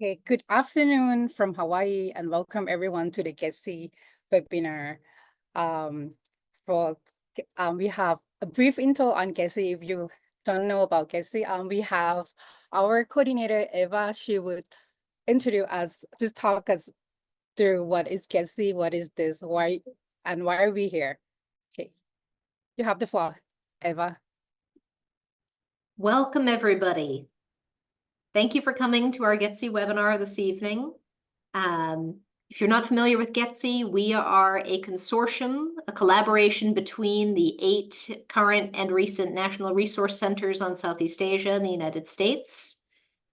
Okay, good afternoon from Hawaii and welcome everyone to the GETSEA webinar. Um, for we have a brief intro on GETSEA. If you don't know about GETSEA, we have our coordinator Eva. She would introduce us, just talk us through what is GETSEA, what is this, why are we here? Okay, you have the floor, Eva. Welcome, everybody. Thank you for coming to our GETSEA webinar this evening. If you're not familiar with GETSEA, we are a consortium, a collaboration between the 8 current and recent national resource centers on Southeast Asia and the United States.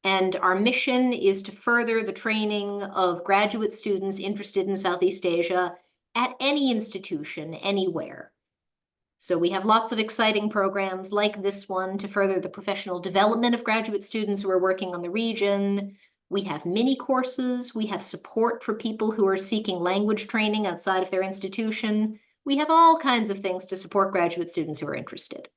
And our mission is to further the training of graduate students interested in Southeast Asia at any institution, anywhere. So we have lots of exciting programs like this one to further the professional development of graduate students who are working on the region. We have mini courses. We have support for people who are seeking language training outside of their institution. We have all kinds of things to support graduate students who are interested.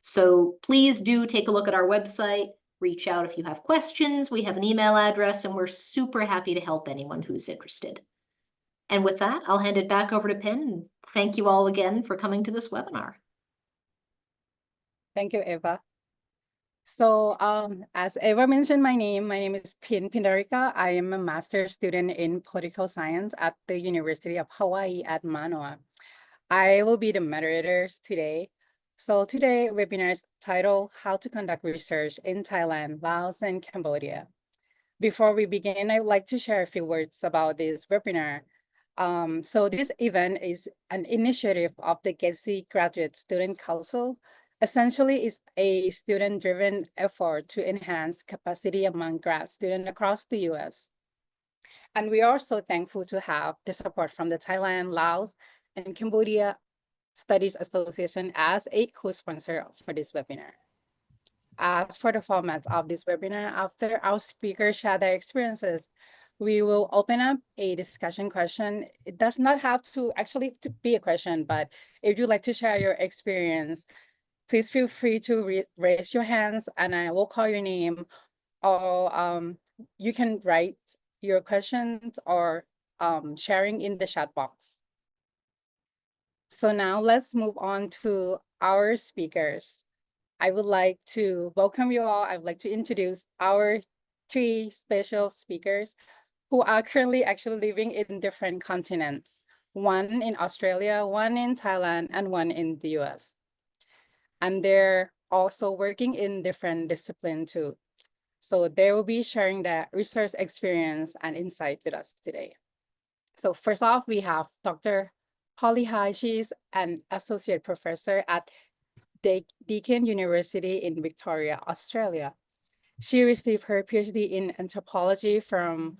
So please do take a look at our website, reach out if you have questions. We have an email address, and we're super happy to help anyone who's interested. And with that, I'll hand it back over to Pin. Thank you all again for coming to this webinar. Thank you, Eva. So as Eva mentioned, my name is Pindarica. I am a master's student in political science at the University of Hawaii at Manoa. I will be the moderator today. So today webinar is titled How to Conduct Research in Thailand, Laos, and Cambodia. Before we begin, I would like to share a few words about this webinar. So this event is an initiative of the GETSEA Graduate Student Council. Essentially, is a student-driven effort to enhance capacity among grad students across the U.S. And we are so thankful to have the support from the Thailand, Laos, and Cambodia Studies Association as a co-sponsor for this webinar. As for the format of this webinar, after our speakers share their experiences, we will open up a discussion question. It does not have to actually be a question, but if you'd like to share your experience, please feel free to raise your hands and I will call your name, or you can write your questions or sharing in the chat box. So now let's move on to our speakers. I would like to welcome you all. I would like to introduce our 3 special speakers who are currently actually living in different continents, one in Australia, one in Thailand, and one in the US. And they're also working in different disciplines too. So they will be sharing their research experience and insight with us today. So first off, we have Dr. Holly Hai. She's an associate professor at Deakin University in Victoria, Australia. She received her PhD in anthropology from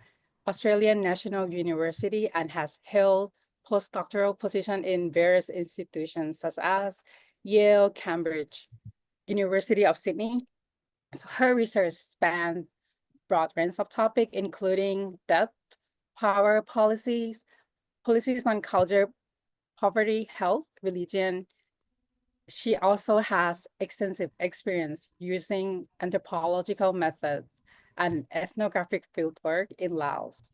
Australian National University and has held postdoctoral positions in various institutions such as Yale, Cambridge, University of Sydney. So her research spans broad range of topics, including debt, power policies, policies on culture, poverty, health, religion. She also has extensive experience using anthropological methods and ethnographic fieldwork in Laos.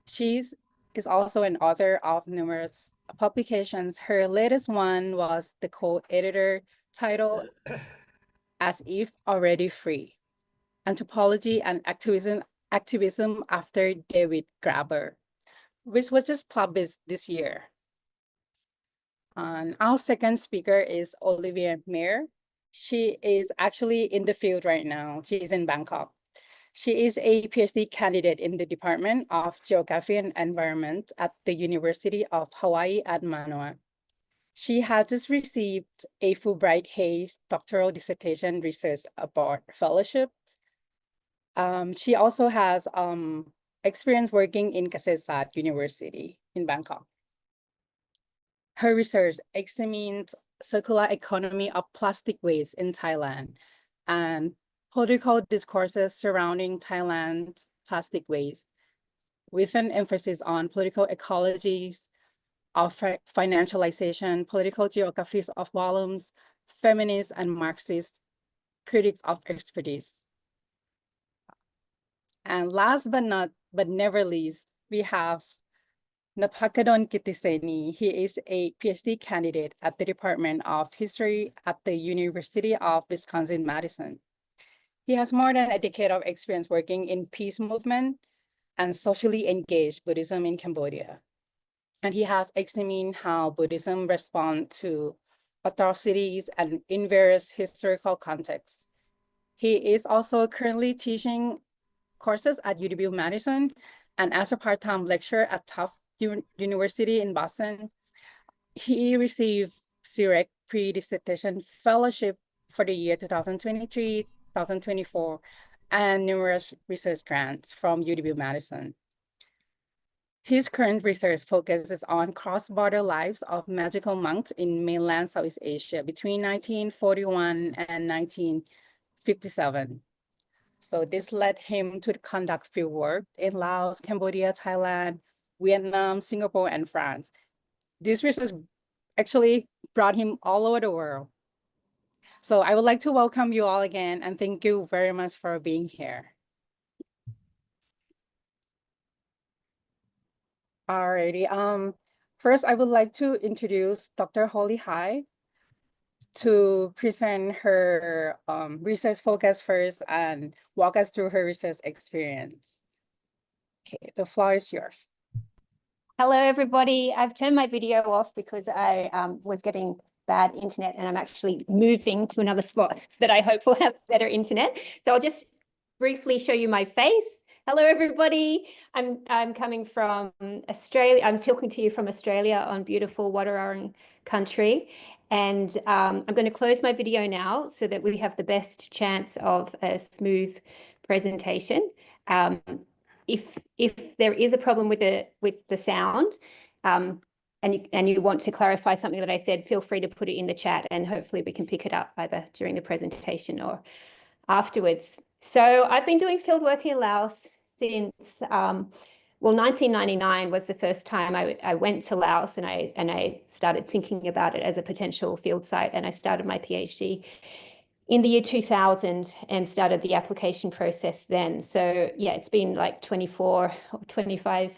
She is also an author of numerous publications. Her latest one was the co-editor titled As If Already Free, Anthropology and Activism After David Graeber, which was just published this year. And our second speaker is Olivia Meyer. She is actually in the field right now. She is in Bangkok. She is a PhD candidate in the Department of Geography and Environment at the University of Hawaii at Manoa. She has just received a Fulbright Hays doctoral dissertation research award fellowship. She also has experience working in GETSEA University in Bangkok. Her research examines circular economy of plastic waste in Thailand and political discourses surrounding Thailand's plastic waste, with an emphasis on political ecologies of financialization, political geographies of volumes, feminist and Marxist critics of expertise. And last but never least, we have Napakadol Kittisenee. He is a PhD candidate at the Department of History at the University of Wisconsin-Madison. He has more than a decade of experience working in peace movement and socially engaged Buddhism in Cambodia. And he has examined how Buddhism responds to atrocities and in various historical contexts. He is also currently teaching courses at UW-Madison and as a part-time lecturer at Tufts University in Boston. He received CIREC pre-dissertation fellowship for the year 2023, 2024, and numerous research grants from UW-Madison. His current research focuses on cross-border lives of magical monks in mainland Southeast Asia between 1941 and 1957. So this led him to conduct field work in Laos, Cambodia, Thailand, Vietnam, Singapore, and France. This research actually brought him all over the world. So I would like to welcome you all again and thank you very much for being here. Alrighty, first I would like to introduce Dr. Holly Hai to present her research focus first and walk us through her research experience. Okay, the floor is yours. Hello, everybody. I've turned my video off because I was getting bad internet and I'm actually moving to another spot that I hope will have better internet. So I'll just briefly show you my face. Hello, everybody. I'm coming from Australia. I'm talking to you from Australia on beautiful Wadawurrung country. And I'm going to close my video now so that we have the best chance of a smooth presentation. If there is a problem with the sound, and you want to clarify something that I said, feel free to put it in the chat and hopefully we can pick it up either during the presentation or afterwards. So I've been doing field work in Laos since, well, 1999 was the first time I went to Laos and I started thinking about it as a potential field site, and I started my PhD in the year 2000 and started the application process then. So yeah, it's been like 24 or 25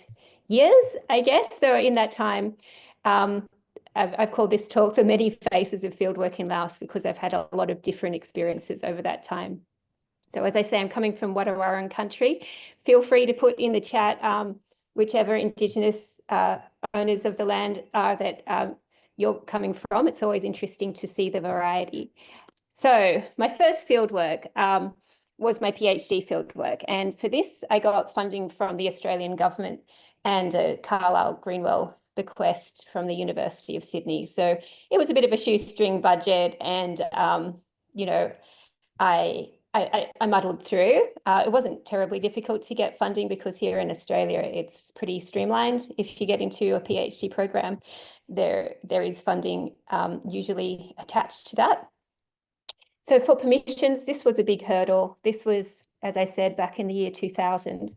years, I guess. So in that time, I've called this talk The Many Faces of Fieldwork in Laos because I've had a lot of different experiences over that time. So as I say, I'm coming from Wadawurrung country. Feel free to put in the chat whichever Indigenous owners of the land are that you're coming from. It's always interesting to see the variety. So my first fieldwork was my PhD fieldwork. And for this, I got funding from the Australian government and a Carlisle Greenwell bequest from the University of Sydney. So it was a bit of a shoestring budget, and you know, I muddled through. It wasn't terribly difficult to get funding because here in Australia, it's pretty streamlined. If you get into a PhD program, there is funding usually attached to that. So for permissions, this was a big hurdle. This was, as I said, back in the year 2000.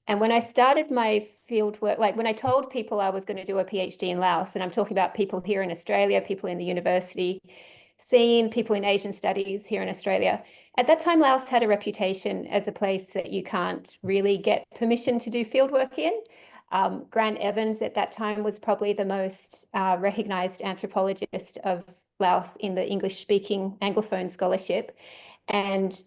And when I started my fieldwork, like when I told people I was going to do a PhD in Laos, and I'm talking about people here in Australia, people in the university scene, people in Asian studies here in Australia, at that time, Laos had a reputation as a place that you can't really get permission to do fieldwork in. Grant Evans at that time was probably the most recognized anthropologist of Laos in the English-speaking Anglophone scholarship. And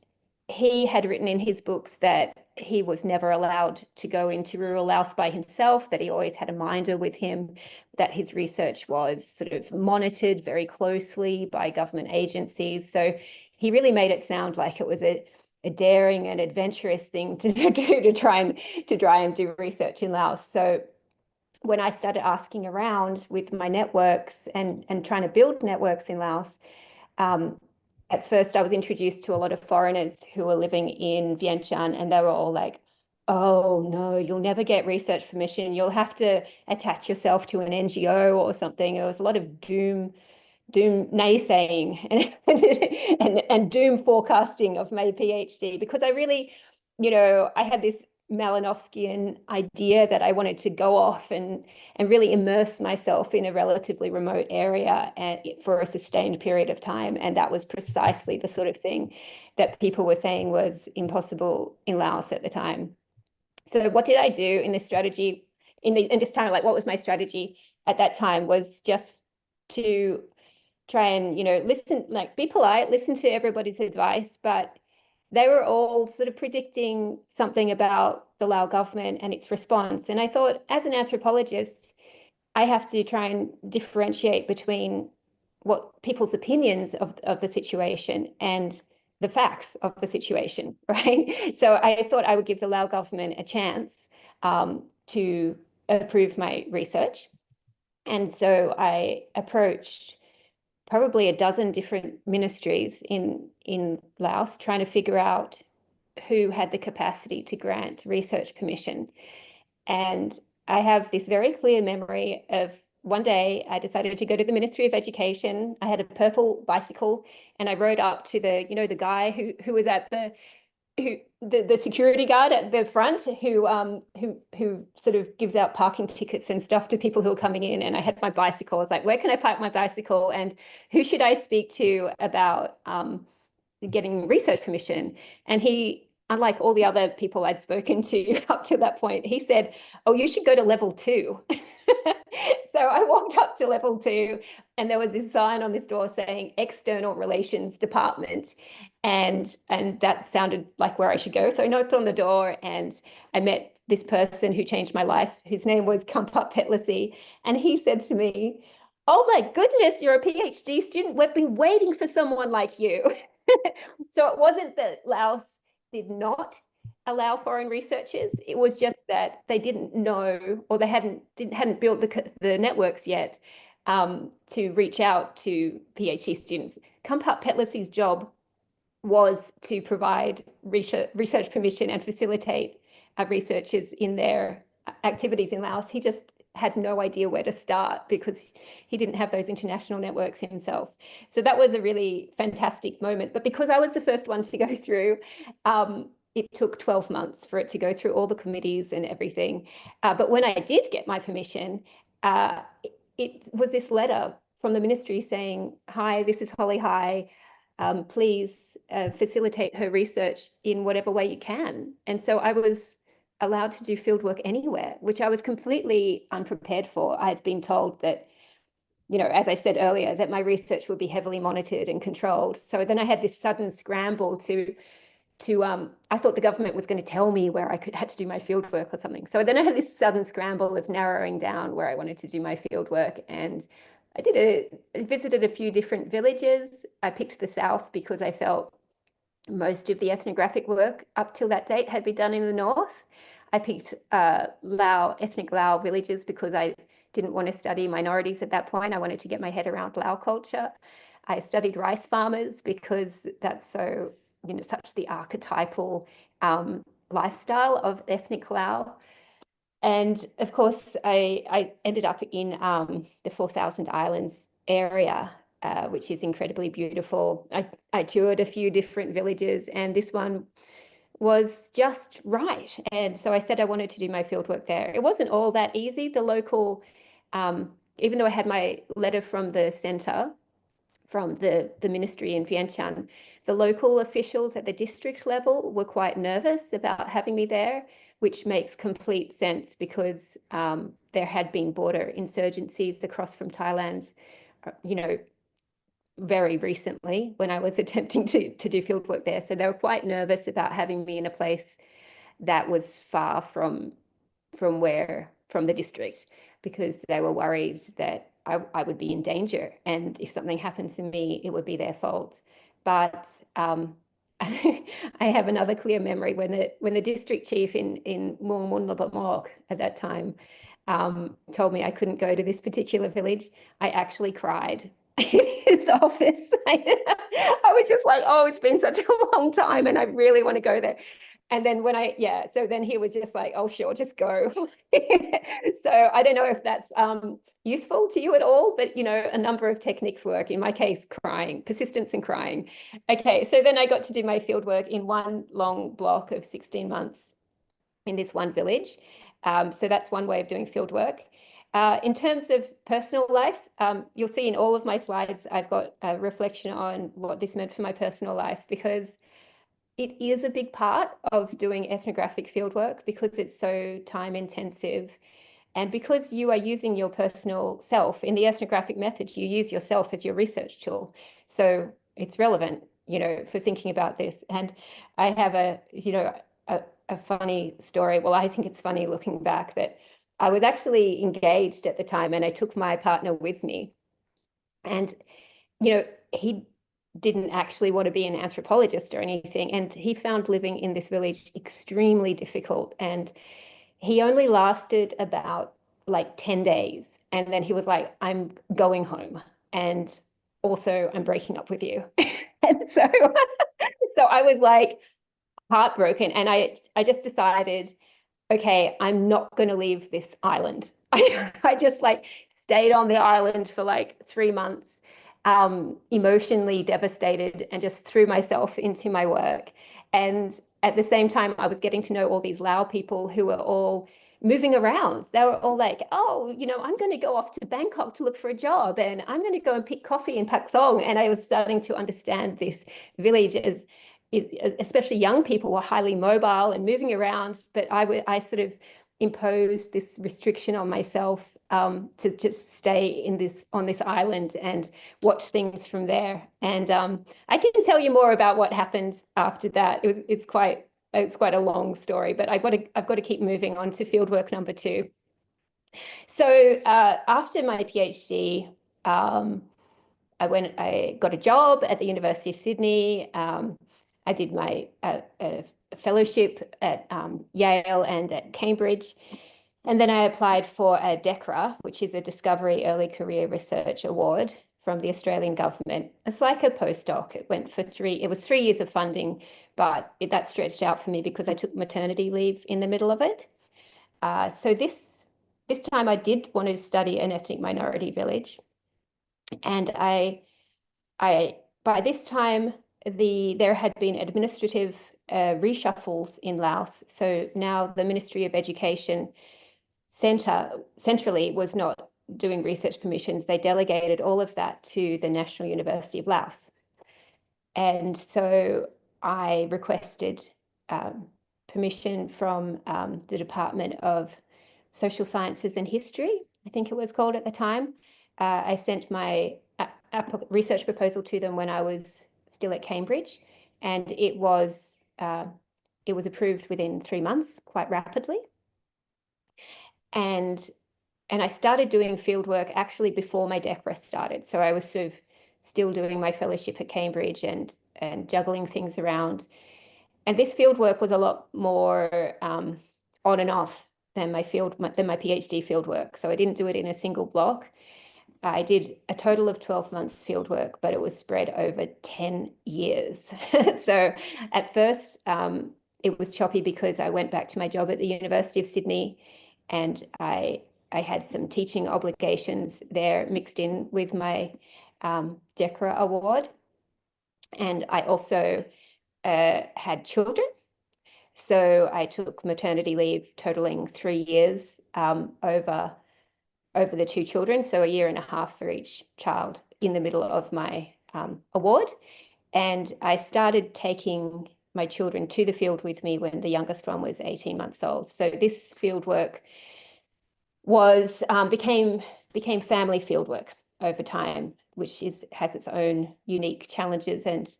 he had written in his books that he was never allowed to go into rural Laos by himself, that he always had a minder with him, that his research was sort of monitored very closely by government agencies. So he really made it sound like it was a daring and adventurous thing to do to try and do research in Laos. So when I started asking around with my networks and trying to build networks in Laos, at first I was introduced to a lot of foreigners who were living in Vientiane, and they were all like, oh no, you'll never get research permission. You'll have to attach yourself to an NGO or something. There was a lot of doom naysaying and doom forecasting of my PhD, because I really, I had this Malinowskian idea that I wanted to go off and really immerse myself in a relatively remote area for a sustained period of time. And that was precisely the sort of thing that people were saying was impossible in Laos at the time. So what did I do in this strategy in this time? Like, what was my strategy at that time? Was just to try and, listen, like be polite, listen to everybody's advice, but they were all sort of predicting something about the Lao government and its response. And I thought, as an anthropologist, I have to try and differentiate between what people's opinions of the situation and the facts of the situation, right? So I thought I would give the Lao government a chance to approve my research. And so I approached probably a dozen different ministries in Laos, trying to figure out who had the capacity to grant research permission. And I have this very clear memory of one day I decided to go to the Ministry of Education. I had a purple bicycle and I rode up to the guy who was at the security guard at the front who sort of gives out parking tickets and stuff to people who are coming in. And I had my bicycle. I was like, where can I park my bicycle? And who should I speak to about getting research permission? And he, unlike all the other people I'd spoken to up to that point, he said, oh, you should go to level 2. So I walked up to level 2 and there was this sign on this door saying External Relations Department. And that sounded like where I should go. So I knocked on the door and I met this person who changed my life, whose name was Kampat Petlasi. And he said to me, oh my goodness, you're a PhD student. We've been waiting for someone like you. So it wasn't that Laos did not allow foreign researchers. It was just that they didn't know, or they hadn't built the networks yet to reach out to PhD students. Kampat Petlasi's job was to provide research permission and facilitate researchers in their activities in Laos. He just had no idea where to start because he didn't have those international networks himself. So that was a really fantastic moment. But because I was the first one to go through, it took 12 months for it to go through all the committees and everything. But when I did get my permission, it was this letter from the ministry saying, hi, this is Holly Hai. Please facilitate her research in whatever way you can. And so I was allowed to do fieldwork anywhere, which I was completely unprepared for. I had been told that, as I said earlier, that my research would be heavily monitored and controlled. So then I had this sudden scramble to I thought the government was going to tell me where I had to do my fieldwork or something. So then I had this sudden scramble of narrowing down where I wanted to do my fieldwork. And I visited a few different villages. I picked the South because I felt most of the ethnographic work up till that date had been done in the North. I picked ethnic Lao villages because I didn't want to study minorities at that point. I wanted to get my head around Lao culture. I studied rice farmers because that's so, such the archetypal lifestyle of ethnic Lao. And of course, I ended up in the 4,000 Islands area, which is incredibly beautiful. I toured a few different villages and this one was just right. And so I said I wanted to do my fieldwork there. It wasn't all that easy. The local, even though I had my letter from the centre, from the ministry in Vientiane, the local officials at the district level were quite nervous about having me there, which makes complete sense because there had been border insurgencies across from Thailand, very recently when I was attempting to do fieldwork there. So they were quite nervous about having me in a place that was far from the district, because they were worried that I would be in danger. And if something happened to me, it would be their fault. But I have another clear memory when the district chief in Mong at that time told me I couldn't go to this particular village. I actually cried in his office. I was just like, oh, it's been such a long time and I really want to go there. And then so then he was just like, oh, sure, just go. So I don't know if that's useful to you at all, but, a number of techniques work. In my case, crying, persistence and crying. Okay, so then I got to do my fieldwork in one long block of 16 months in this one village. So that's one way of doing fieldwork. In terms of personal life, you'll see in all of my slides, I've got a reflection on what this meant for my personal life, because it is a big part of doing ethnographic fieldwork because it's so time intensive. And because you are using your personal self in the ethnographic method, you use yourself as your research tool. So it's relevant, you know, for thinking about this. And I have a funny story. Well, I think it's funny looking back that I was actually engaged at the time and I took my partner with me. And, you know, he didn't actually want to be an anthropologist or anything. And he found living in this village extremely difficult. And he only lasted about like 10 days. And then he was like, I'm going home. And also I'm breaking up with you. And so I was like heartbroken. And I just decided, okay, I'm not going to leave this island. I just like stayed on the island for like 3 months, emotionally devastated, and just threw myself into my work. And at the same time, I was getting to know all these Lao people who were all moving around. They were all like, oh, you know, I'm going to go off to Bangkok to look for a job, and I'm going to go and pick coffee in Pak Song. And I was starting to understand this village as especially young people were highly mobile and moving around, but I sort of imposed this restriction on myself to just stay on this island and watch things from there. And I can tell you more about what happened after that. It's quite a long story, but I've got to keep moving on to fieldwork number 2. So after my PhD, I got a job at the University of Sydney. I did my fellowship at Yale and at Cambridge. And then I applied for a DECRA, which is a Discovery Early Career Research Award from the Australian government. It's like a postdoc. It was 3 years of funding, but that stretched out for me because I took maternity leave in the middle of it. So this time I did want to study an ethnic minority village. And I by this time, there had been administrative reshuffles in Laos. So now the Ministry of Education centrally was not doing research permissions. They delegated all of that to the National University of Laos. And so I requested permission from the Department of Social Sciences and History, I think it was called at the time. I sent my research proposal to them when I was still at Cambridge, and it was approved within 3 months, quite rapidly. And I started doing fieldwork actually before my DECRA started. So I was sort of still doing my fellowship at Cambridge and juggling things around. And this fieldwork was a lot more on and off than my PhD fieldwork. So I didn't do it in a single block. I did a total of 12 months fieldwork, but it was spread over 10 years. So at first, it was choppy because I went back to my job at the University of Sydney, and I had some teaching obligations there mixed in with my DECRA award. And I also had children. So I took maternity leave totaling 3 years over the 2 children, so 1.5 years for each child in the middle of my award. And I started taking my children to the field with me when the youngest one was 18 months old. So this fieldwork became family fieldwork over time, which has its own unique challenges and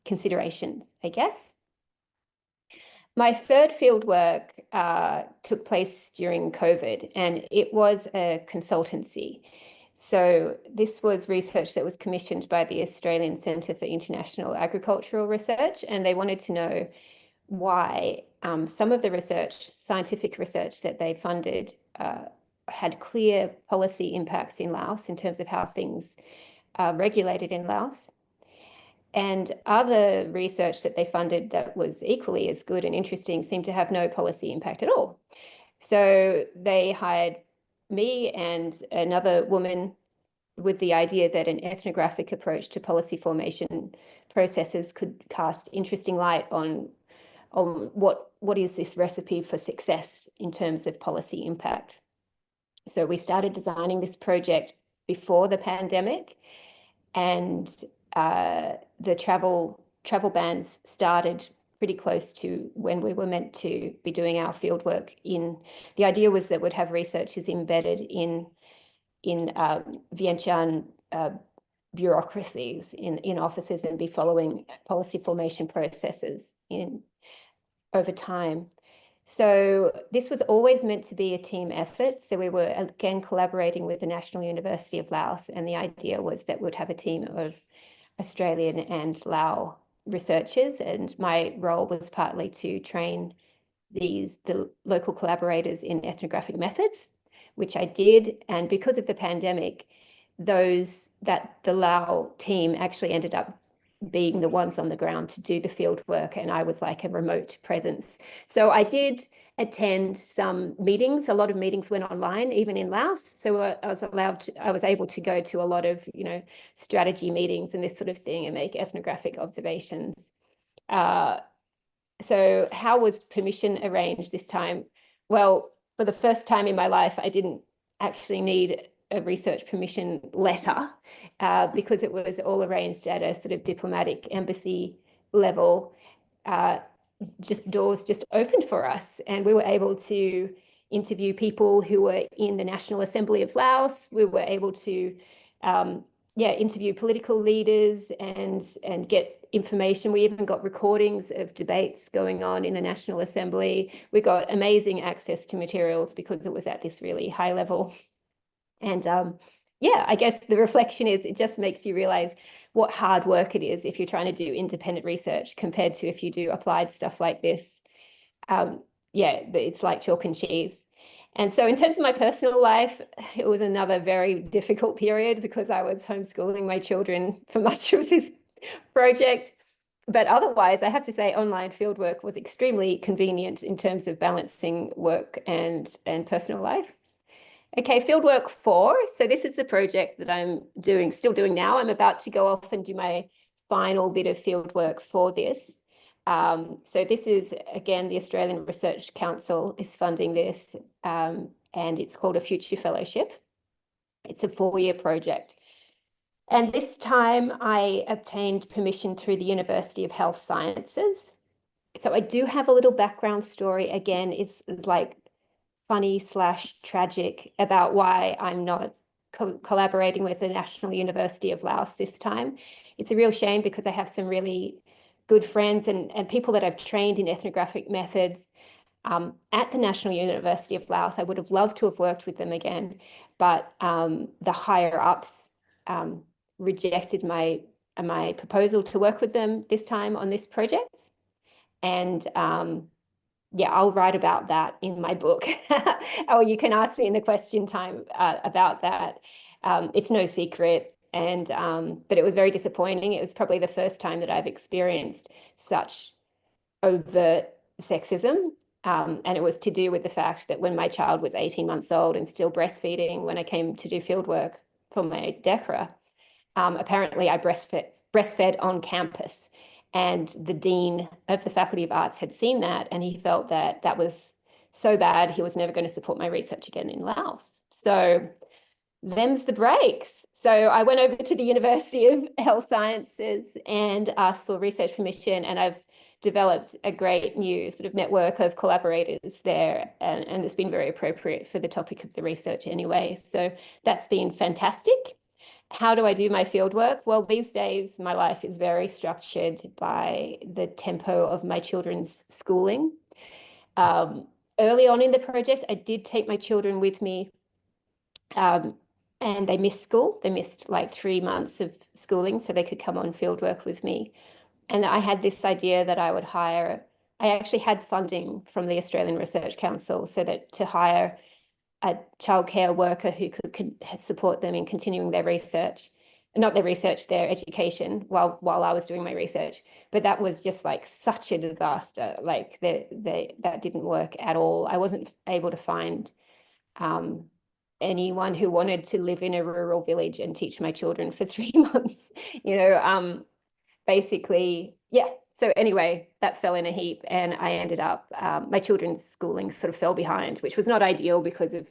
considerations, I guess. My third fieldwork took place during COVID, and it was a consultancy. So this was research that was commissioned by the Australian Centre for International Agricultural Research, and they wanted to know why some of the scientific research that they funded had clear policy impacts in Laos in terms of how things are regulated in Laos. And other research that they funded that was equally as good and interesting seemed to have no policy impact at all. So they hired me and another woman with the idea that an ethnographic approach to policy formation processes could cast interesting light on what is this recipe for success in terms of policy impact. So we started designing this project before the pandemic, and the travel travel bans started pretty close to when we were meant to be doing our field work the idea was that we'd have researchers embedded in Vientiane bureaucracies in offices and be following policy formation processes over time. So this was always meant to be a team effort. So we were again collaborating with the National University of Laos, and the idea was that we'd have a team of Australian and Lao researchers, and my role was partly to train the local collaborators in ethnographic methods, which I did. And because of the pandemic, the Lao team actually ended up being the ones on the ground to do the field work, and I was like a remote presence. So I did attend some meetings. A lot of meetings went online, even in Laos. So I was able to go to a lot of, strategy meetings and this sort of thing and make ethnographic observations. So how was permission arranged this time? Well, for the first time in my life, I didn't actually need a research permission letter because it was all arranged at a sort of diplomatic embassy level. Doors just opened for us, and we were able to interview people who were in the National Assembly of Laos. We were able to interview political leaders and get information. We even got recordings of debates going on in the National Assembly. We got amazing access to materials because it was at this really high level. And I guess the reflection is it just makes you realize what hard work it is if you're trying to do independent research compared to if you do applied stuff like this. It's like chalk and cheese. And so in terms of my personal life, it was another very difficult period because I was homeschooling my children for much of this project. But otherwise, I have to say online fieldwork was extremely convenient in terms of balancing work and personal life. Okay, fieldwork 4. So this is the project that I'm still doing now. I'm about to go off and do my final bit of fieldwork for this. So this is, again, the Australian Research Council is funding this, and it's called a Future Fellowship. It's a 4-year project. And this time I obtained permission through the University of Health Sciences. So I do have a little background story, again, is like funny/tragic about why I'm not collaborating with the National University of Laos this time. It's a real shame because I have some really good friends and people that I've trained in ethnographic methods at the National University of Laos. I would have loved to have worked with them again, but the higher ups rejected my proposal to work with them this time on this project. And I'll write about that in my book. Or you can ask me in the question time about that. It's no secret. And but it was very disappointing. It was probably the first time that I've experienced such overt sexism. And it was to do with the fact that when my child was 18 months old and still breastfeeding, when I came to do fieldwork for my DECRA, apparently I breastfed on campus. And the Dean of the Faculty of Arts had seen that, and he felt that that was so bad, he was never going to support my research again in Laos. So them's the breaks. So I went over to the University of Health Sciences and asked for research permission, and I've developed a great new sort of network of collaborators there, and it's been very appropriate for the topic of the research anyway. So that's been fantastic. How do I do my fieldwork? Well, these days, my life is very structured by the tempo of my children's schooling. Early on in the project, I did take my children with me, and they missed school. They missed like 3 months of schooling so they could come on fieldwork with me. And I had this idea that I would I actually had funding from the Australian Research Council so that to hire a childcare worker who could support them in continuing their research, not their research, their education while I was doing my research. But that was just like such a disaster. Like that didn't work at all. I wasn't able to find anyone who wanted to live in a rural village and teach my children for 3 months, basically, yeah. So anyway, that fell in a heap, and I ended up, my children's schooling sort of fell behind, which was not ideal because of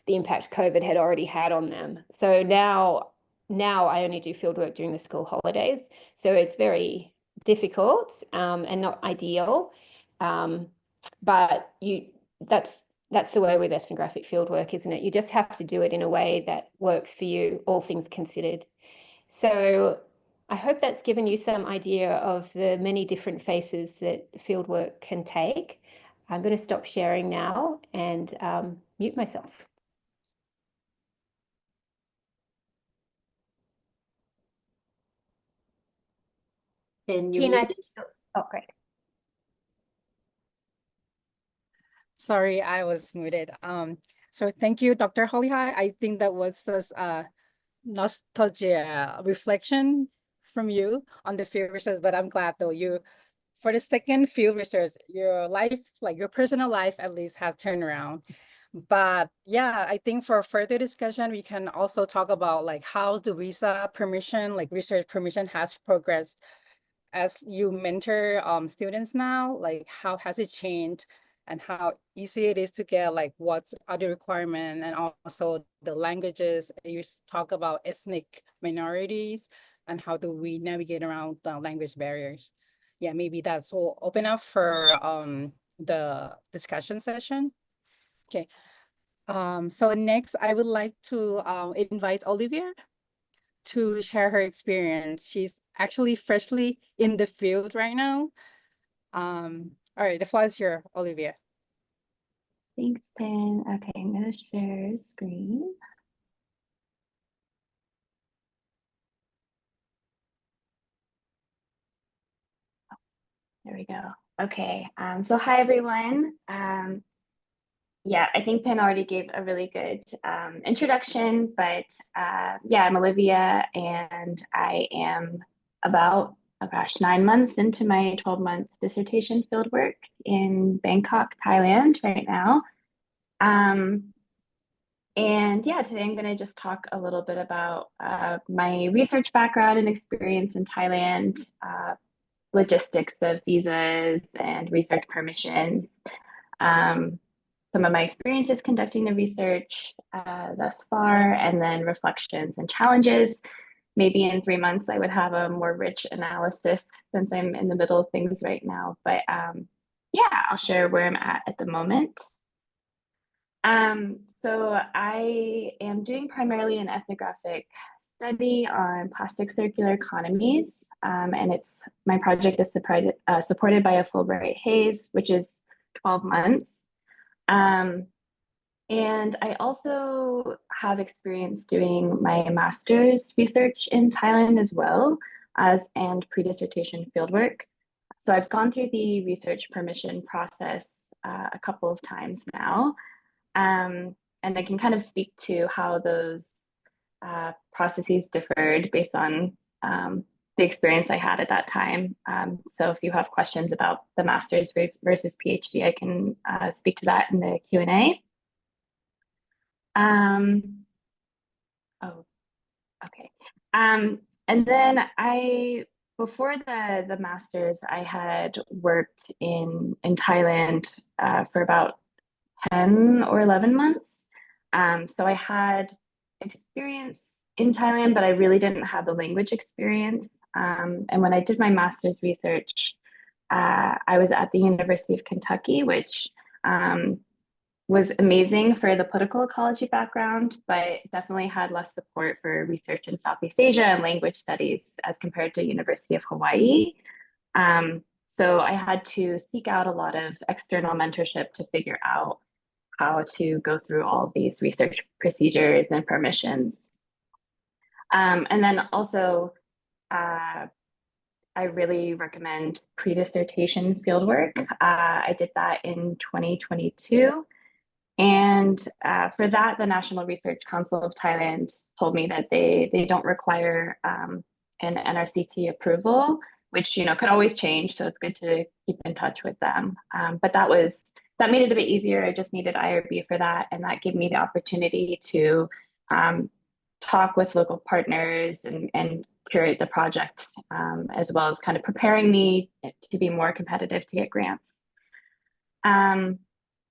the impact COVID had already had on them. So now I only do fieldwork during the school holidays. So it's very, difficult and not ideal, but that's the way with ethnographic fieldwork, isn't it? You just have to do it in a way that works for you, all things considered. So I hope that's given you some idea of the many different faces that fieldwork can take. I'm going to stop sharing now and mute myself. And you Oh, great. Sorry, I was muted. So thank you, Dr. Holly. I think that was just nostalgia reflection from you on the field research, but I'm glad though for the second field research, your life, like your personal life at least, has turned around. But yeah, I think for further discussion, we can also talk about like how the visa permission, like research permission, has progressed as you mentor students now. Like how has it changed, and how easy it is to get, like what's other requirement, and also the languages. You talk about ethnic minorities and how do we navigate around the language barriers. Yeah, maybe that's will open up for the discussion session. Okay. So next I would like to invite Olivia to share her experience. She's actually freshly in the field right now. All right, the floor is here, Olivia. Thanks, Pin. Okay, I'm going to share screen. There we go. Okay, so hi, everyone. Yeah, I think Pin already gave a really good introduction, but yeah, I'm Olivia, and I am about, oh gosh, 9 months into my 12-month dissertation fieldwork in Bangkok, Thailand right now. And yeah, today I'm going to just talk a little bit about my research background and experience in Thailand, logistics of visas and research permissions, some of my experiences conducting the research thus far, and then reflections and challenges. Maybe in 3 months, I would have a more rich analysis since I'm in the middle of things right now. But yeah, I'll share where I'm at the moment. So I am doing primarily an ethnographic study on plastic circular economies, and my project is supported by a Fulbright Hays, which is 12 months. And I also have experience doing my master's research in Thailand as well and pre-dissertation fieldwork. So I've gone through the research permission process a couple of times now. And I can kind of speak to how those processes differed based on the experience I had at that time. So if you have questions about the master's versus PhD, I can speak to that in the Q&A. Oh, okay. And then before the master's, I had worked in Thailand for about 10 or 11 months. So I had experience in Thailand, but I really didn't have the language experience. And when I did my master's research, I was at the University of Kentucky, which was amazing for the political ecology background, but definitely had less support for research in Southeast Asia and language studies as compared to University of Hawaii. So I had to seek out a lot of external mentorship to figure out how to go through all these research procedures and permissions. And then also, I really recommend pre-dissertation fieldwork. I did that in 2022. And for that, the National Research Council of Thailand told me that they don't require an NRCT approval, which could always change. So it's good to keep in touch with them. But that made it a bit easier. I just needed IRB for that, and that gave me the opportunity to talk with local partners and curate the project, as well as kind of preparing me to be more competitive to get grants.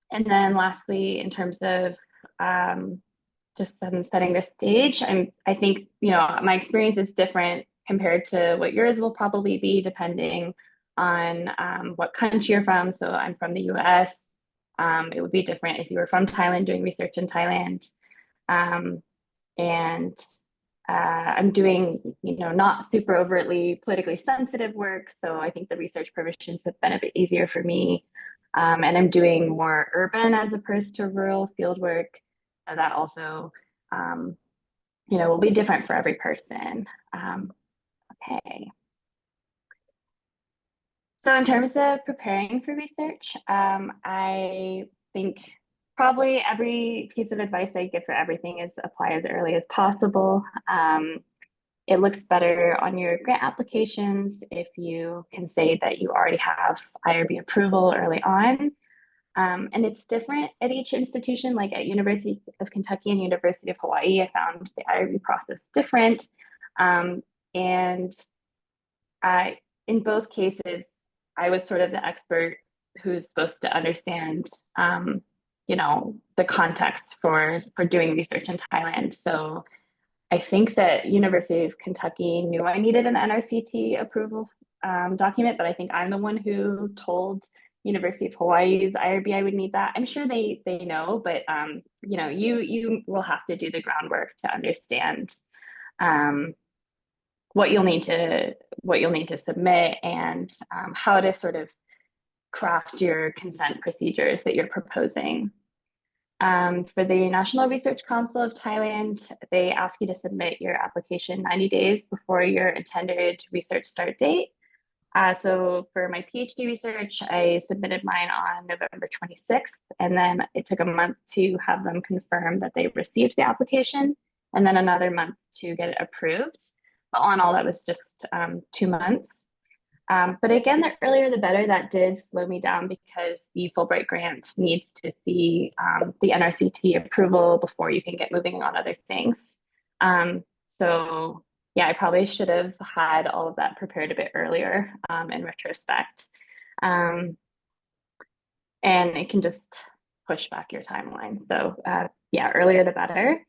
And then lastly, in terms of just setting the stage, I think my experience is different compared to what yours will probably be, depending on what country you're from. So I'm from the US. It would be different if you were from Thailand doing research in Thailand. And I'm doing, not super overtly politically sensitive work. So I think the research permissions have been a bit easier for me. And I'm doing more urban as opposed to rural field work. So that also, will be different for every person. Okay. So in terms of preparing for research, I think probably every piece of advice I give for everything is apply as early as possible. It looks better on your grant applications if you can say that you already have IRB approval early on. And it's different at each institution, like at University of Kentucky and University of Hawaii, I found the IRB process different. And in both cases, I was sort of the expert who's supposed to understand, the context for doing research in Thailand. So I think that University of Kentucky knew I needed an NRCT approval document, but I think I'm the one who told University of Hawaii's IRB I would need that. I'm sure they know, but you will have to do the groundwork to understand what you'll need to submit and how to sort of craft your consent procedures that you're proposing. For the National Research Council of Thailand, they ask you to submit your application 90 days before your intended research start date. So for my PhD research, I submitted mine on November 26th, and then it took a month to have them confirm that they received the application, and then another month to get it approved. But all in all, that was just 2 months. But again, the earlier the better. That did slow me down because the Fulbright grant needs to see the NRCT approval before you can get moving on other things. So yeah, I probably should have had all of that prepared a bit earlier in retrospect. And it can just push back your timeline. So yeah, earlier the better.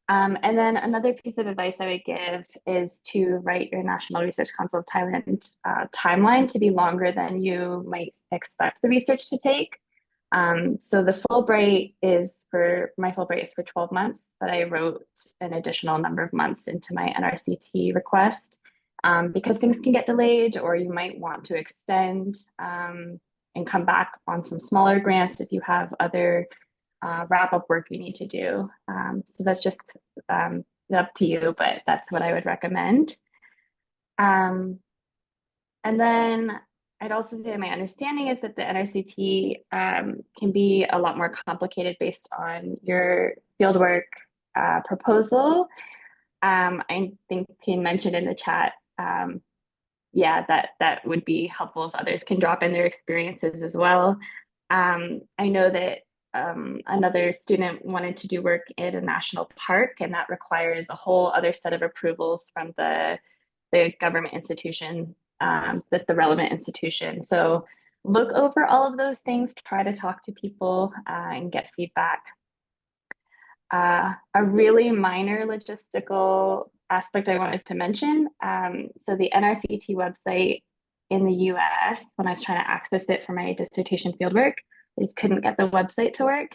And then another piece of advice I would give is to write your National Research Council of Thailand timeline to be longer than you might expect the research to take. So the Fulbright my Fulbright is for 12 months, but I wrote an additional number of months into my NRCT request because things can get delayed, or you might want to extend and come back on some smaller grants if you have other wrap-up work you need to do. So that's just up to you, but that's what I would recommend. And then I'd also say my understanding is that the NRCT can be a lot more complicated based on your fieldwork proposal. I think Pin mentioned in the chat, yeah, that would be helpful if others can drop in their experiences as well. I know that another student wanted to do work in a national park, and that requires a whole other set of approvals from the government institution, the relevant institution. So look over all of those things, try to talk to people and get feedback. A really minor logistical aspect I wanted to mention. So the NRCT website in the US, when I was trying to access it for my dissertation fieldwork, I just couldn't get the website to work.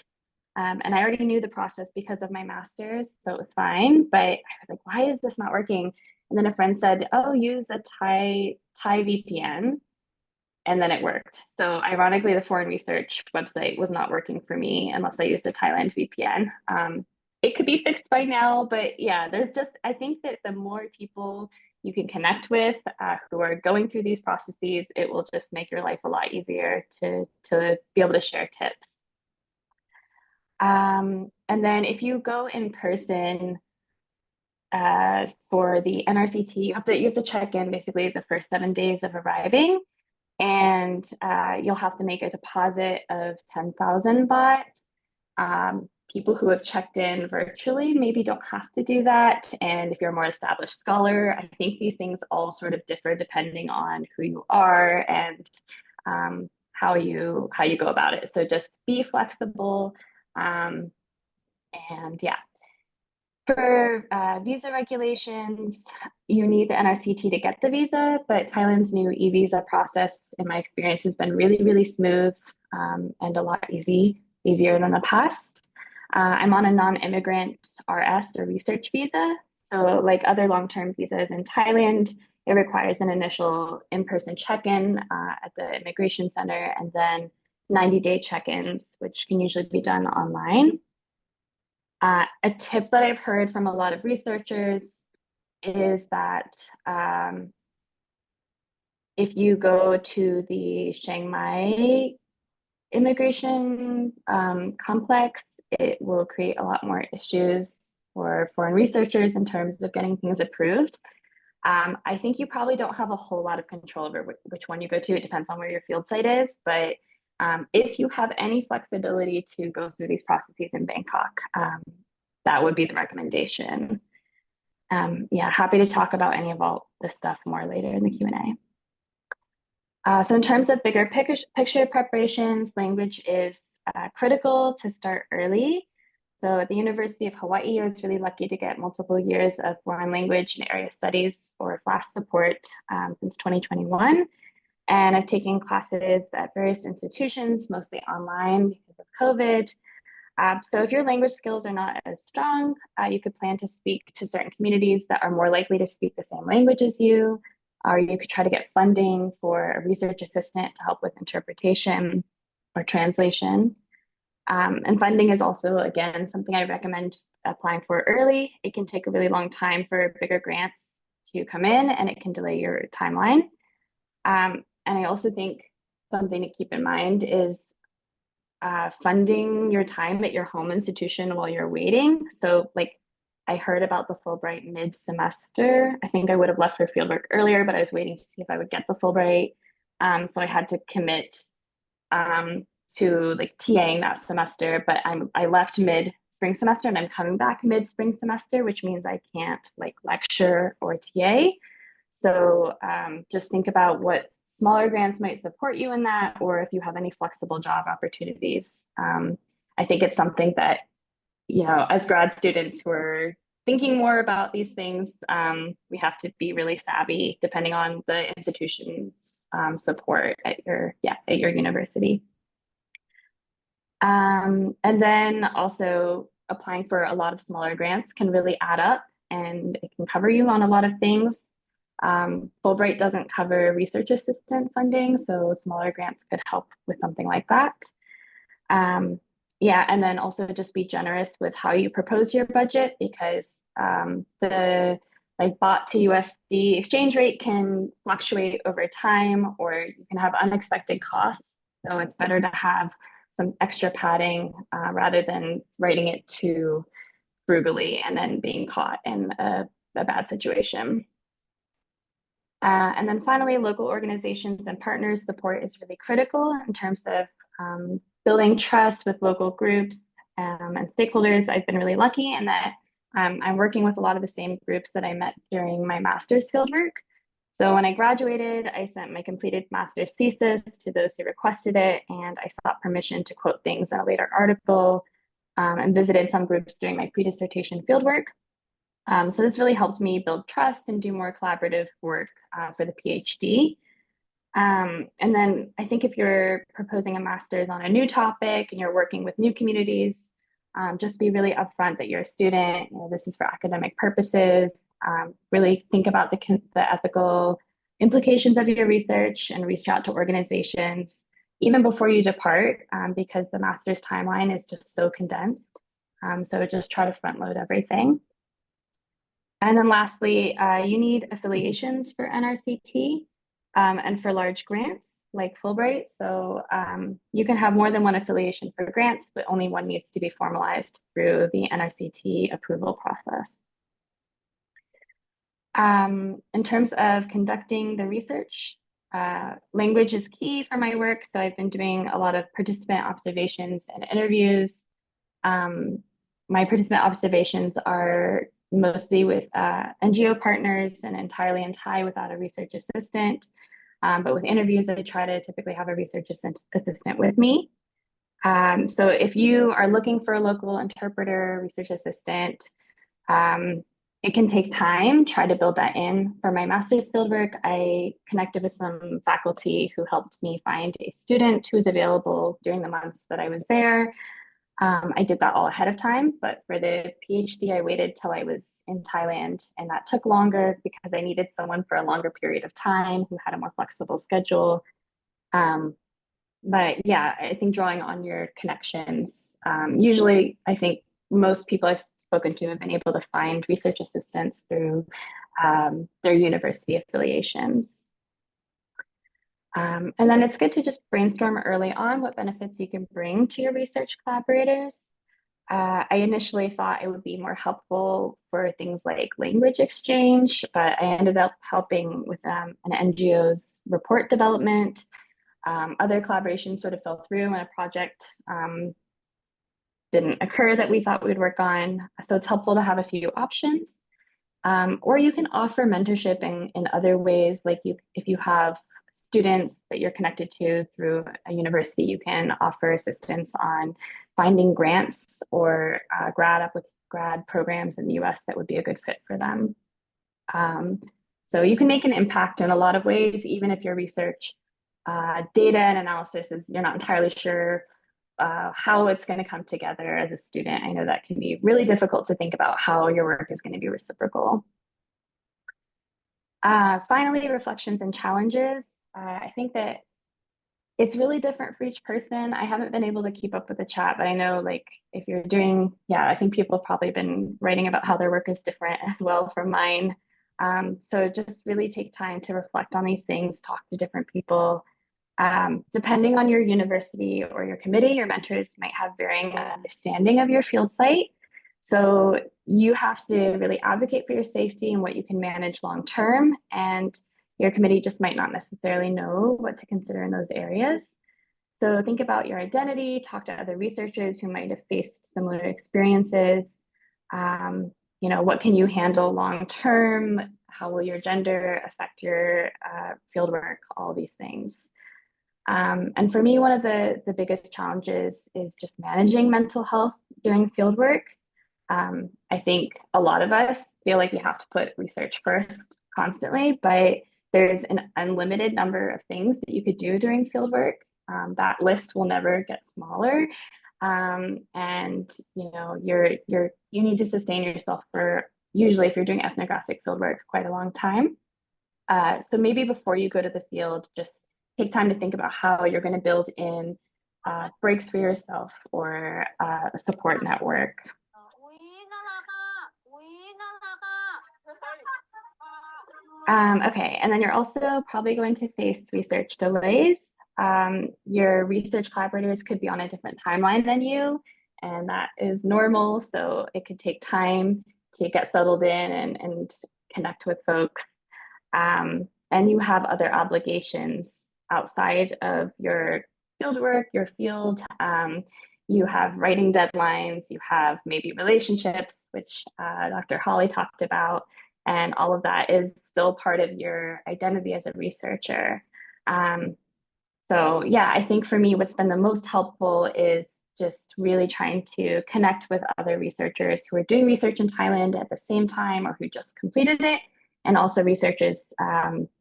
And I already knew the process because of my master's, so it was fine. But I was like, why is this not working? And then a friend said, oh, use a Thai VPN. And then it worked. So ironically, the foreign research website was not working for me unless I used a Thailand VPN. It could be fixed by now, but yeah, I think that the more people you can connect with who are going through these processes, it will just make your life a lot easier to be able to share tips. And then if you go in person for the NRCT, you have to check in basically the first 7 days of arriving, and you'll have to make a deposit of 10,000 baht. People who have checked in virtually maybe don't have to do that. And if you're a more established scholar, I think these things all sort of differ depending on who you are and how you go about it. So just be flexible. And yeah. For visa regulations, you need the NRCT to get the visa, but Thailand's new e-visa process, in my experience, has been really, really smooth and a lot easier than the past. I'm on a non-immigrant RS or research visa. So like other long-term visas in Thailand, it requires an initial in-person check-in at the immigration center and then 90-day check-ins, which can usually be done online. A tip that I've heard from a lot of researchers is that if you go to the Chiang Mai immigration complex, it will create a lot more issues for foreign researchers in terms of getting things approved. I think you probably don't have a whole lot of control over which one you go to. It depends on where your field site is, but if you have any flexibility to go through these processes in Bangkok, that would be the recommendation. Yeah, happy to talk about any of all this stuff more later in the Q&A. So in terms of bigger picture preparations, language is critical to start early. So at the University of Hawaii, I was really lucky to get multiple years of foreign language and area studies or FLAS support since 2021. And I've taken classes at various institutions, mostly online because of COVID. So if your language skills are not as strong, you could plan to speak to certain communities that are more likely to speak the same language as you, or you could try to get funding for a research assistant to help with interpretation or translation. And funding is also, again, something I recommend applying for early. It can take a really long time for bigger grants to come in, and it can delay your timeline. And I also think something to keep in mind is funding your time at your home institution while you're waiting. So like I heard about the Fulbright mid-semester. I think I would have left for fieldwork earlier, but I was waiting to see if I would get the Fulbright. So I had to commit to like TAing that semester, but I left mid-spring semester and I'm coming back mid-spring semester, which means I can't like lecture or TA. So just think about what smaller grants might support you in that, or if you have any flexible job opportunities. I think it's something that, you know, as grad students who are thinking more about these things, we have to be really savvy depending on the institution's support at your university. And then also applying for a lot of smaller grants can really add up and it can cover you on a lot of things. Fulbright doesn't cover research assistant funding, so smaller grants could help with something like that. Yeah, and then also just be generous with how you propose your budget, because the like baht to USD exchange rate can fluctuate over time, or you can have unexpected costs. So it's better to have some extra padding rather than writing it too frugally and then being caught in a bad situation. And then finally, local organizations and partners support is really critical in terms of building trust with local groups and stakeholders. I've been really lucky in that I'm working with a lot of the same groups that I met during my master's fieldwork. So when I graduated, I sent my completed master's thesis to those who requested it, and I sought permission to quote things in a later article and visited some groups during my pre-dissertation fieldwork. So this really helped me build trust and do more collaborative work for the PhD. And then I think if you're proposing a master's on a new topic and you're working with new communities, just be really upfront that you're a student. You know, this is for academic purposes. Really think about the ethical implications of your research and reach out to organizations even before you depart, because the master's timeline is just so condensed. So just try to front load everything. And then lastly, you need affiliations for NRCT and for large grants like Fulbright. So you can have more than one affiliation for grants, but only one needs to be formalized through the NRCT approval process. In terms of conducting the research, language is key for my work. So I've been doing a lot of participant observations and interviews. My participant observations are mostly with NGO partners and entirely in Thai without a research assistant. But with interviews, I try to typically have a research assistant with me. So if you are looking for a local interpreter, research assistant, It can take time. Try to build that in. For my master's fieldwork, I connected with some faculty who helped me find a student who was available during the months that I was there. I did that all ahead of time, but for the PhD, I waited till I was in Thailand, and that took longer because I needed someone for a longer period of time who had a more flexible schedule. But yeah, I think drawing on your connections, usually I think most people I've spoken to have been able to find research assistants through their university affiliations. And then it's good to just brainstorm early on what benefits you can bring to your research collaborators. I initially thought it would be more helpful for things like language exchange, but I ended up helping with an NGO's report development. Other collaborations sort of fell through, and a project didn't occur that we thought we'd work on. So it's helpful to have a few options. Or you can offer mentorship in other ways, like if you have students that you're connected to through a university, you can offer assistance on finding grants or grad programs in the US that would be a good fit for them. So you can make an impact in a lot of ways, even if your research data and analysis you're not entirely sure how it's going to come together as a student. I know that can be really difficult to think about how your work is going to be reciprocal. Finally, reflections and challenges. I think that it's really different for each person. I haven't been able to keep up with the chat, but I know like if you're doing, I think people have probably been writing about how their work is different as well from mine. So just really take time to reflect on these things, talk to different people. Depending on your university or your committee, your mentors might have varying understanding of your field site. So you have to really advocate for your safety and what you can manage long term, and your committee just might not necessarily know what to consider in those areas. So think about your identity, talk to other researchers who might have faced similar experiences. What can you handle long term? How will your gender affect your fieldwork? All these things. And for me, one of the biggest challenges is just managing mental health during fieldwork. I think a lot of us feel like we have to put research first constantly, but there's an unlimited number of things that you could do during fieldwork. That list will never get smaller. And you need to sustain yourself for, usually if you're doing ethnographic fieldwork, quite a long time. So maybe before you go to the field, just take time to think about how you're going to build in breaks for yourself or a support network. Okay, and then you're also probably going to face research delays. Your research collaborators could be on a different timeline than you, and that is normal. So it could take time to get settled in and connect with folks. And you have other obligations outside of your fieldwork, your field. You have writing deadlines, you have maybe relationships, which Dr. Holly talked about, and all of that is still part of your identity as a researcher. So yeah, I think for me, what's been the most helpful is just really trying to connect with other researchers who are doing research in Thailand at the same time or who just completed it, and also researchers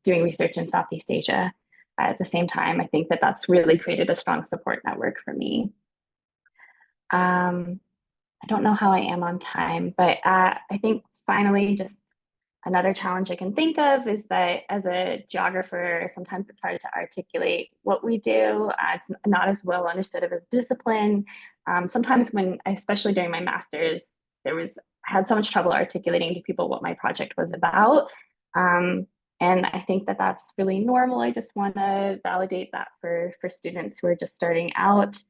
doing research in Southeast Asia at the same time. I think that that's really created a strong support network for me. I don't know how I am on time, but I think finally, just another challenge I can think of is that as a geographer, sometimes it's hard to articulate what we do. It's not as well understood of a discipline. Sometimes especially during my master's, I had so much trouble articulating to people what my project was about. And I think that that's really normal. I just want to validate that for students who are just starting out.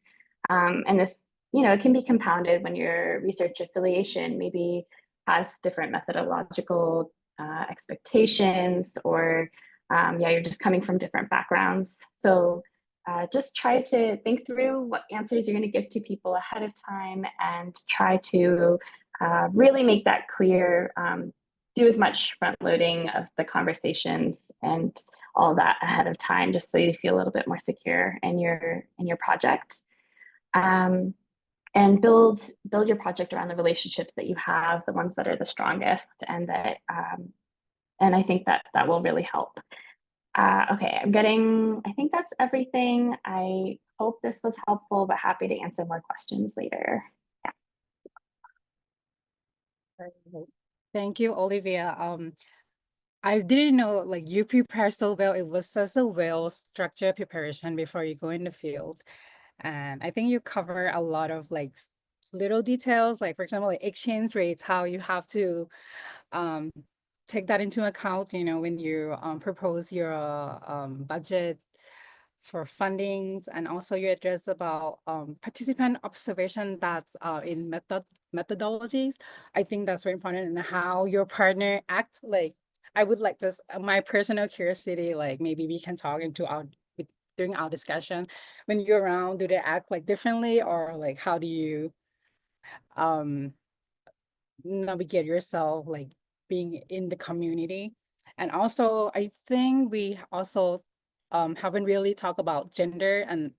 And this, it can be compounded when your research affiliation maybe has different methodological expectations, or you're just coming from different backgrounds. So just try to think through what answers you're going to give to people ahead of time, and try to really make that clear. Do as much front loading of the conversations and all that ahead of time, just so you feel a little bit more secure in your project. and build your project around the relationships that you have, the ones that are the strongest, and that and I think that will really help. Okay, I think that's everything. I hope this was helpful, but happy to answer more questions later. Thank you, Olivia. I didn't know like you prepare so well. It was such a well-structured preparation before you go in the field. And I think you cover a lot of like little details, like for example, like exchange rates, how you have to take that into account, you know, when you propose your budget for fundings, and also you address about participant observation that's in methodologies. I think that's very important, and how your partner act. Like I would like to, my personal curiosity, like maybe we can talk into our during our discussion, when you're around, do they act like differently, or like how do you navigate yourself like being in the community? And also I think we also haven't really talked about gender and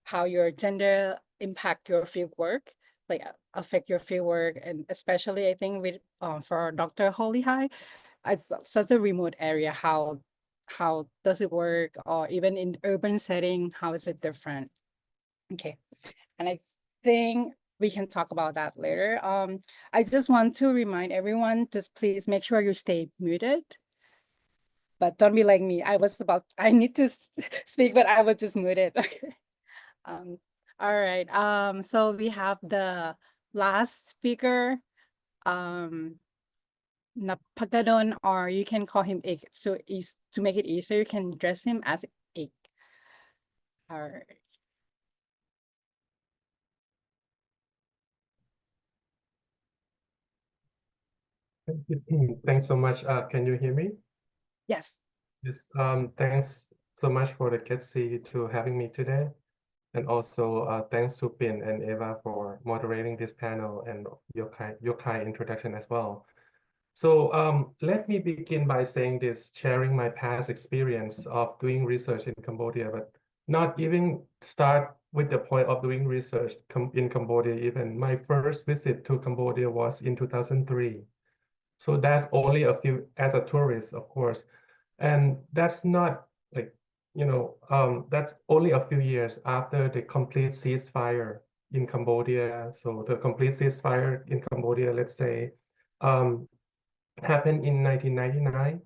how your gender impact your field work, like affect your field work, and especially I think with for Dr. Hawai'i, it's such a remote area. How does it work, or even in urban setting, how is it different? Okay, and I think we can talk about that later. I just want to remind everyone, just please make sure you stay muted. But don't be like me. I need to speak, but I was just muted. All right. So we have the last speaker, Napakadol, or you can call him Ik. So to make it easier, you can address him as Ik. All right. Thanks so much. Can you hear me? Yes. Yes. Thanks so much for the GETSEA to having me today. And also thanks to Pin and Eva for moderating this panel and your kind introduction as well. So let me begin by saying this, sharing my past experience of doing research in Cambodia, but not even start with the point of doing research in Cambodia. Even my first visit to Cambodia was in 2003. So that's only a few, as a tourist, of course. And that's not like, that's only a few years after the complete ceasefire in Cambodia. So the complete ceasefire in Cambodia, let's say, happened in 1999.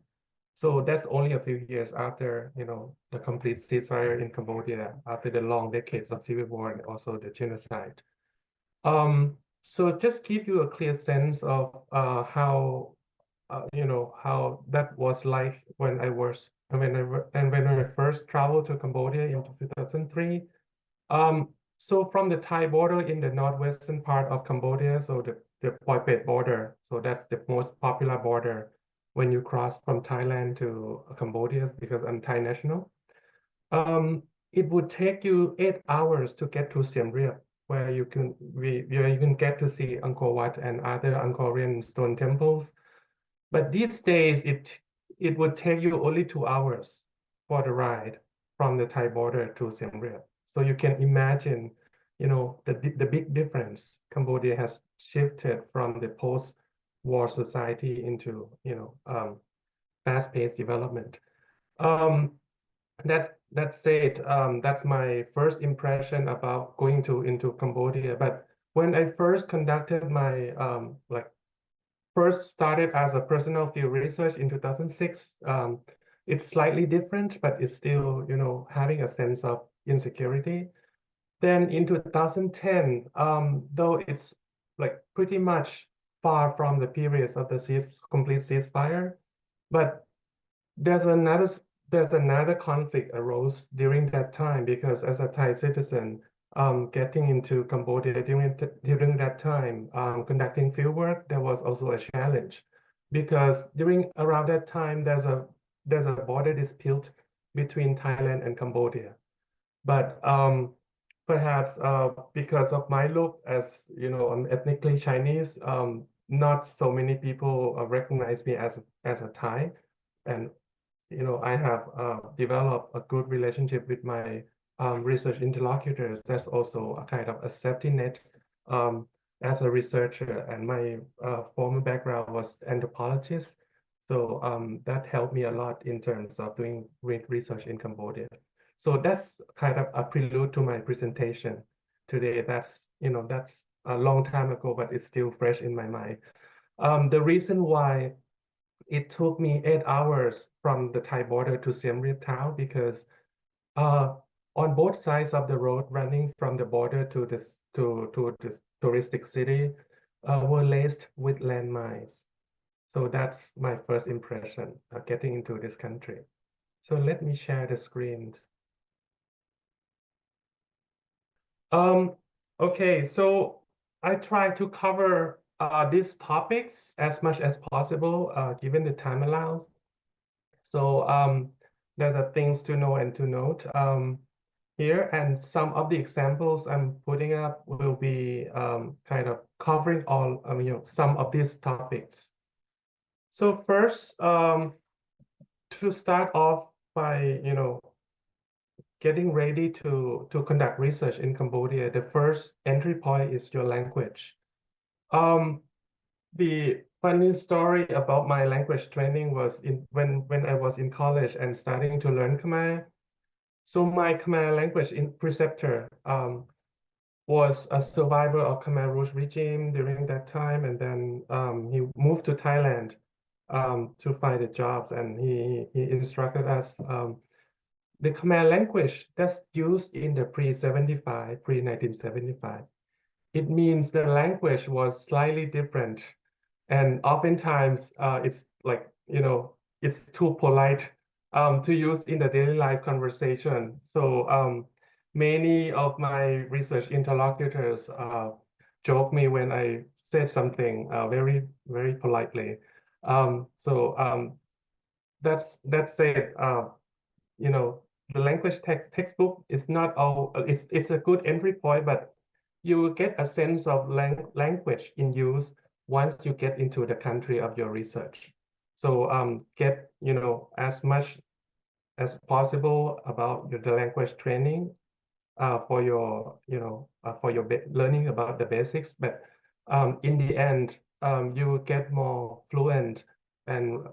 So that's only a few years after, the complete ceasefire in Cambodia, after the long decades of civil war and also the genocide. So just give you a clear sense of how how that was like when I first traveled to Cambodia in 2003. So from the Thai border in the northwestern part of Cambodia, so the Poipet border, so that's the most popular border when you cross from Thailand to Cambodia, because I'm Thai national. It would take you 8 hours to get to Siem Reap, where you can get to see Angkor Wat and other Angkorian stone temples. But these days, it would take you only 2 hours for the ride from the Thai border to Siem Reap. So you can imagine, the big difference. Cambodia has shifted from the post-war society into, fast-paced development. That said, that's my first impression about going into Cambodia. But when I first conducted my first started as a personal field research in 2006. It's slightly different, but it's still, having a sense of insecurity. Then in 2010, though it's like pretty much far from the periods of the complete ceasefire, but there's another conflict arose during that time, because as a Thai citizen, getting into Cambodia during that time, conducting fieldwork, there was also a challenge, because around that time there's a border dispute between Thailand and Cambodia. But perhaps because of my look, as I'm ethnically Chinese, not so many people recognize me as a Thai, and I have developed a good relationship with my research interlocutors. That's also a kind of a safety net as a researcher. And my former background was anthropologist. So that helped me a lot in terms of doing research in Cambodia. So that's kind of a prelude to my presentation today. That's a long time ago, but it's still fresh in my mind. The reason why it took me 8 hours from the Thai border to Siem Reap town, because on both sides of the road running from the border to this touristic city were laced with landmines. So that's my first impression of getting into this country. So let me share the screen. Okay, so I try to cover these topics as much as possible, given the time allows. So there's things to know and to note here, and some of the examples I'm putting up will be kind of covering all some of these topics. So first, to start off by getting ready to conduct research in Cambodia, the first entry point is your language. The funny story about my language training was when I was in college and starting to learn Khmer. So my Khmer language preceptor was a survivor of Khmer Rouge regime during that time, and then he moved to Thailand to find the jobs, and he instructed us the Khmer language that's used in the pre-1975. It means the language was slightly different, and oftentimes it's like it's too polite to use in the daily life conversation. So many of my research interlocutors joke me when I said something very, very politely. That's it. The language textbook is not all. It's a good entry point, but you will get a sense of language in use once you get into the country of your research. So get as much as possible about the language training for your learning about the basics. But in the end, you will get more fluent and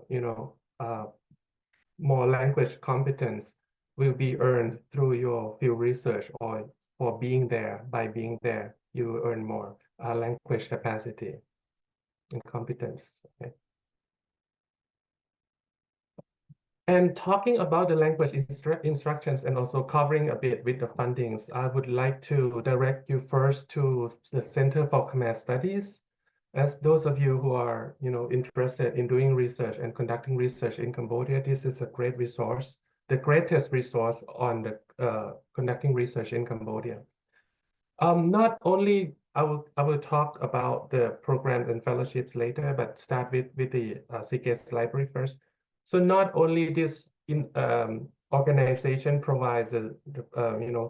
more language competence will be earned through your field research or for being there. By being there, you earn more language capacity and competence. Okay. And talking about the language instructions and also covering a bit with the fundings, I would like to direct you first to the Center for Khmer Studies. As those of you who are interested in doing research and conducting research in Cambodia, this is a great resource, the greatest resource on the conducting research in Cambodia. Not only I will talk about the programs and fellowships later, but start with the CKS library first. So not only this organization provides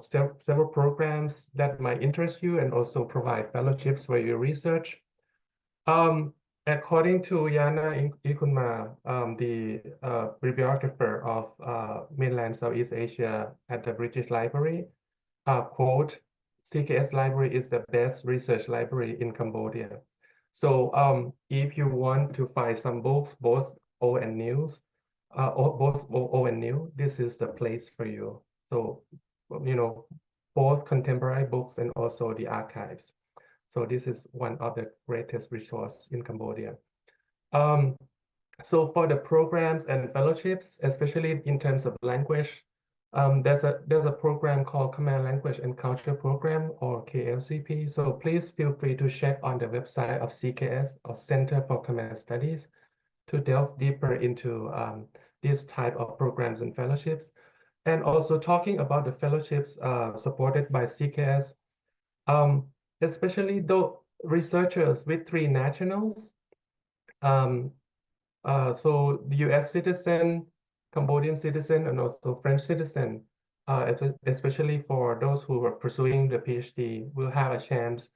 several programs that might interest you and also provide fellowships for your research. According to Yana Ikunma, the bibliographer of mainland Southeast Asia at the British Library, quote, CKS library is the best research library in Cambodia. So if you want to find some books, both old and new, this is the place for you. So, both contemporary books and also the archives. So this is one of the greatest resources in Cambodia. So for the programs and fellowships, especially in terms of language, there's a program called Khmer Language and Culture Program, or KLCP. So please feel free to check on the website of CKS, or Center for Khmer Studies, to delve deeper into this type of programs and fellowships. And also talking about the fellowships supported by CKS, especially the researchers with 3 nationals. So the US citizen, Cambodian citizen, and also French citizen, especially for those who are pursuing the PhD, will have a chance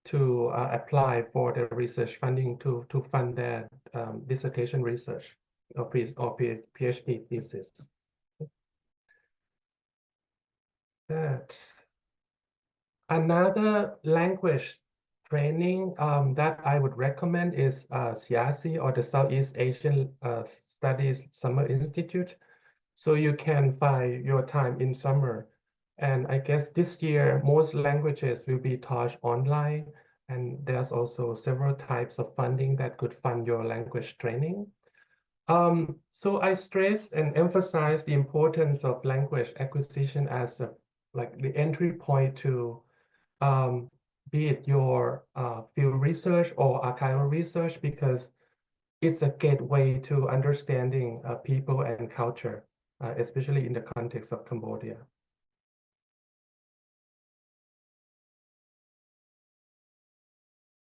to apply for the research funding to fund their dissertation research or PhD thesis. that. Another language training that I would recommend is SIASI, or the Southeast Asian Studies Summer Institute. So you can find your time in summer. And I guess this year, most languages will be taught online. And there's also several types of funding that could fund your language training. So I stress and emphasize the importance of language acquisition as like the entry point to be it your field research or archival research, because it's a gateway to understanding people and culture, especially in the context of Cambodia.